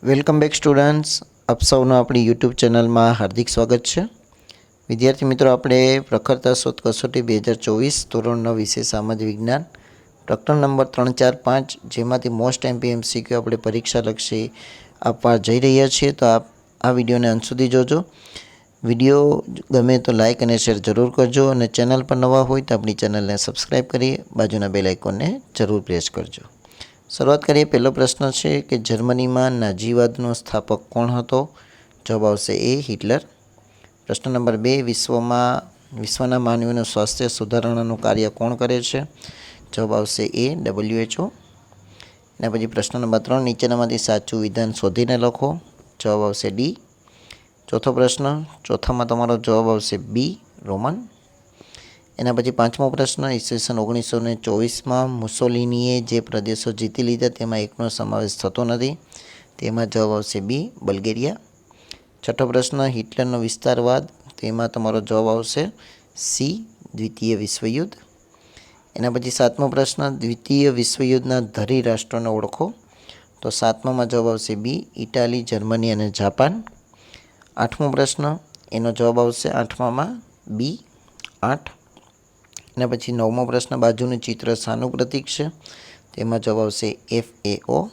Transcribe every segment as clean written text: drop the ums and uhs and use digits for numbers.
Welcome back students, આપ સૌનું આપણી યુટ્યુબ ચેનલમાં હાર્દિક સ્વાગત છે. વિદ્યાર્થી મિત્રો, આપણે પ્રખરતા શોધ કસોટી 2024 ધોરણ 9 વિષય સામાજિક વિજ્ઞાન પ્રકરણ નંબર 3, 4, 5 જેમાંથી મોસ્ટ MPMCQ આપણે પરીક્ષાલક્ષી આપવા જઈ રહ્યા છીએ. તો આપ આ વિડીયોને અંત સુધી જોજો. વિડીયો ગમે તો લાઇક અને શેર જરૂર કરજો અને ચેનલ પર નવા હોય તો આપણી ચેનલને સબસ્ક્રાઈબ કરી બાજુના બેલ આઇકોનને જરૂર પ્રેસ કરજો. શરૂઆત કરીએ. પહેલો પ્રશ્ન છે કે જર્મનીમાં નાઝીવાદનો સ્થાપક કોણ હતો? જવાબ આવશે એ, હિટલર. પ્રશ્ન નંબર 2, વિશ્વના માનવીનું સ્વાસ્થ્ય સુધારણાનું કાર્ય કોણ કરે છે? જવાબ આવશે એ, WHO. એના પછી પ્રશ્ન નંબર 3, નીચેનામાંથી સાચું વિધાન શોધીને લખો. જવાબ આવશે ડી. ચોથો પ્રશ્ન, ચોથામાં તમારો જવાબ આવશે બી, રોમન. એના પછી પાંચમો પ્રશ્ન, ઈસવીસન 1924માં મુસોલિનીએ જે પ્રદેશો જીતી લીધા તેમાં એકનો સમાવેશ થતો નથી. તેમાં જવાબ આવશે બી, બલ્ગેરિયા. છઠ્ઠો પ્રશ્ન, હિટલરનો વિસ્તારવાદ, તેમાં તમારો જવાબ આવશે સી, દ્વિતીય વિશ્વયુદ્ધ. એના પછી સાતમો પ્રશ્ન, દ્વિતીય વિશ્વયુદ્ધના ધરી રાષ્ટ્રોને ઓળખો. તો સાતમામાં જવાબ આવશે બી, ઇટાલી, જર્મની અને જાપાન. આઠમો પ્રશ્ન, એનો જવાબ આવશે આઠમામાં બી, 8. એના પછી નવમો પ્રશ્ન, બાજુનું ચિત્ર શાનું પ્રતીક છે? તેમાં જવાબ આવશે FAO.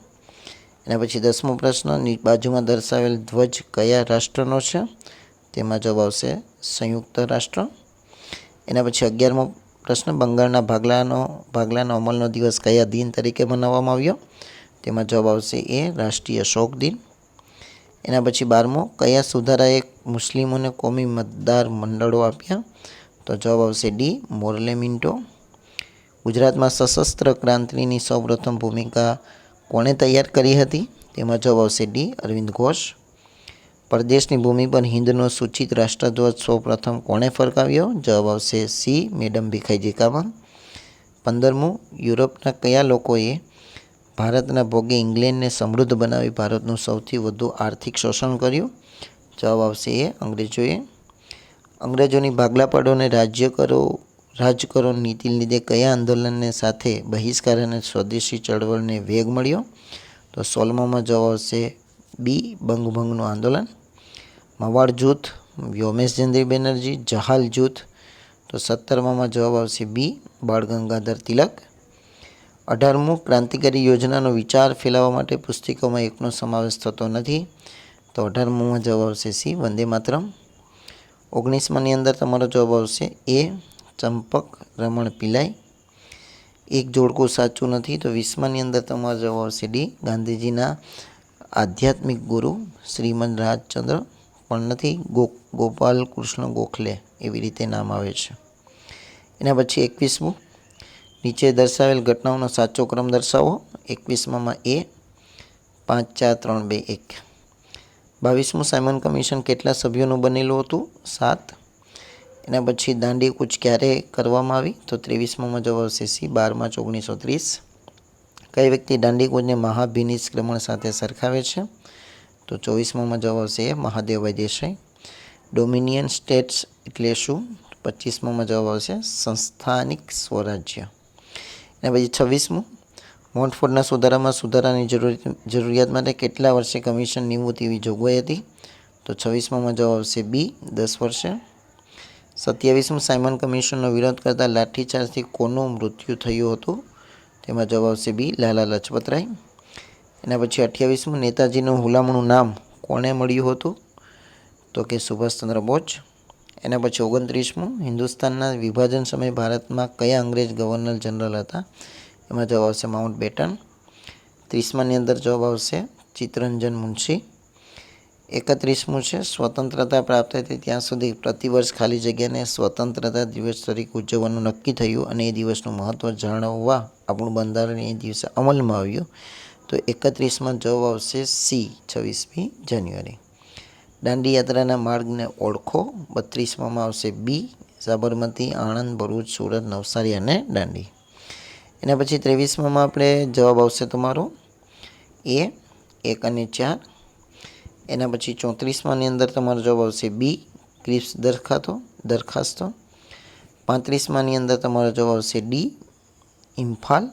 એના પછી 10મો પ્રશ્ન, બાજુમાં દર્શાવેલ ધ્વજ કયા રાષ્ટ્રનો છે? તેમાં જવાબ આવશે સંયુક્ત રાષ્ટ્ર. એના પછી 11મો પ્રશ્ન, બંગાળના ભાગલાનો અમલનો દિવસ કયા દિન તરીકે મનાવવામાં આવ્યો? તેમાં જવાબ આવશે એ, રાષ્ટ્રીય શોક દિન. એના પછી 12મો, કયા સુધારાએ મુસ્લિમોને કોમી મતદાર મંડળો આપ્યા? તો જવાબ આવશે ડી, મોર્લે મિન્ટો. ગુજરાતમાં સશસ્ત્ર ક્રાંતિની સૌપ્રથમ ભૂમિકા કોણે તૈયાર કરી હતી? તેમાં જવાબ આવશે ડી, અરવિંદ ઘોષ. પરદેશની ભૂમિ પર હિન્દનો સૂચિત રાષ્ટ્રધ્વજ સૌપ્રથમ કોણે ફરકાવ્યો? જવાબ આવશે સી, મેડમ ભીખાઈજી કામા. 15મું, યુરોપના કયા લોકોએ ભારતના ભોગે ઇંગ્લેન્ડને સમૃદ્ધ બનાવી ભારતનું સૌથી વધુ આર્થિક શોષણ કર્યું? જવાબ આવશે એ, અંગ્રેજોએ. અંગ્રેજોની ભાગલા પાડો અને રાજ કરો નીતિને લીધે કયા આંદોલનને સાથે બહિષ્કાર અને સ્વદેશી ચળવળને વેગ મળ્યો? તો 16મામાં જવાબ આવશે બી, બંગભંગનું આંદોલન. મવાડ જૂથ, વ્યોમેશચંદ્ર બેનર્જી, જહાલ જૂથ. તો 17મામાં જવાબ આવશે બી, બાળ ગંગાધર તિલક. 18મું, ક્રાંતિકારી યોજનાનો વિચાર ફેલાવવા માટે પુસ્તકોમાં એકનો સમાવેશ થતો નથી. તો 18મામાં જવાબ આવશે સી, વંદે માતરમ. 19માની અંદર તમારો જવાબ આવશે એ, ચંપક રમણ પિલાઈ. એક જોડકું સાચું નથી. તો 20માની અંદર તમારો જવાબ આવશે ડી, ગાંધીજીના આધ્યાત્મિક ગુરુ શ્રીમદ રાજચંદ્ર પણ નથી, ગોપાલ કૃષ્ણ ગોખલે એવી રીતે નામ આવે છે. એના પછી 21મું, નીચે દર્શાવેલ ઘટનાઓનો સાચો ક્રમ દર્શાવો. 21મામાં એ, 5, 4, 3, 2, 1. 22મું, સાયમન કમિશન કેટલા સભ્યોનું બનેલું હતું? 7. એના પછી દાંડી કૂચ ક્યારે કરવામાં આવી? તો 23મામાં જવાબ આવશે સી, 12 માર્ચ 1930. કઈ વ્યક્તિ દાંડી કૂચને મહાભિનિષ્ક્રમણ સાથે સરખાવે છે? તો 24મામાં જવાબ આવશે એ, મહાદેવભાઈ દેસાઈ. ડોમિનિયન સ્ટેટ્સ એટલે શું? 25મામાં જવાબ આવશે સંસ્થાનિક સ્વરાજ્ય. એના પછી 26મું, મોન્ટફોર્ડના સુધારાની જરૂરિયાત માટે કેટલા વર્ષે કમિશન નીમવું તેવી જોગવાઈ હતી? તો 26મામાં જવાબ આવશે બી, 10 વર્ષે. 27મું, સાયમન કમિશનનો વિરોધ કરતા લાઠીચાર્જથી કોનું મૃત્યુ થયું હતું? તેમાં જવાબ આવશે બી, લાલા લજપતરાય. એના પછી 28મું, નેતાજીનું હુલામણું નામ કોને મળ્યું હતું? તો કે સુભાષચંદ્ર બોઝ. એના પછી 29મું, હિન્દુસ્તાનના વિભાજન સમયે ભારતમાં કયા અંગ્રેજ ગવર્નર જનરલ હતા? એમાં જવાબ આવશે માઉન્ટ બેટન. 30માની અંદર જવાબ આવશે ચિત્તરંજન મુનશી. 31મું છે, સ્વતંત્રતા પ્રાપ્ત થઈ ત્યાં સુધી પ્રતિવર્ષ ખાલી જગ્યાને સ્વતંત્રતા દિવસ તરીકે ઉજવવાનું નક્કી થયું અને એ દિવસનું મહત્ત્વ જાણવવા આપણું બંધારણ એ દિવસે અમલમાં આવ્યું. તો 31માં જવાબ આવશે સી, 26મી જાન્યુઆરી. દાંડી યાત્રાના માર્ગને ઓળખો. 32માં આવશે બી, સાબરમતી, આણંદ, ભરૂચ, સુરત, નવસારી અને દાંડી. એના પછી 23માં આપણે જવાબ આવશે તમારો એ, 1 અને 4. એના પછી 34માની અંદર તમારો જવાબ આવશે બી, ક્રિપ્સ દરખાસ્તો. 35માની અંદર તમારો જવાબ આવશે ડી, ઇમ્ફાલ.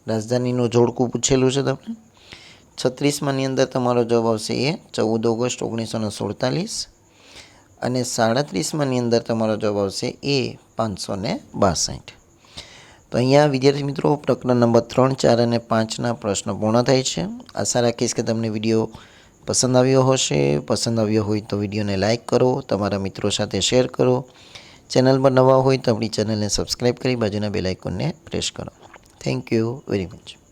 રાજધાનીનું જોડકું પૂછેલું છે તમને. 36માની અંદર તમારો જવાબ આવશે એ 14 ઓગસ્ટ 1947 અને 37માની અંદર તમારો જવાબ આવશે એ 562. તો અહીંયા વિદ્યાર્થી મિત્રો પ્રકરણ નંબર 3, 4 અને 5ના પ્રશ્નો પૂર્ણ થાય છે. આશા રાખીશ કે તમને વિડીયો પસંદ આવ્યો હશે. પસંદ આવ્યો હોય તો વિડીયોને લાઇક કરો, તમારા મિત્રો સાથે શેર કરો. ચેનલ પર નવા હોય તો આપણી ચેનલને સબસ્ક્રાઈબ કરી બાજુના બેલ આઇકોનને પ્રેસ કરો. Thank you very much.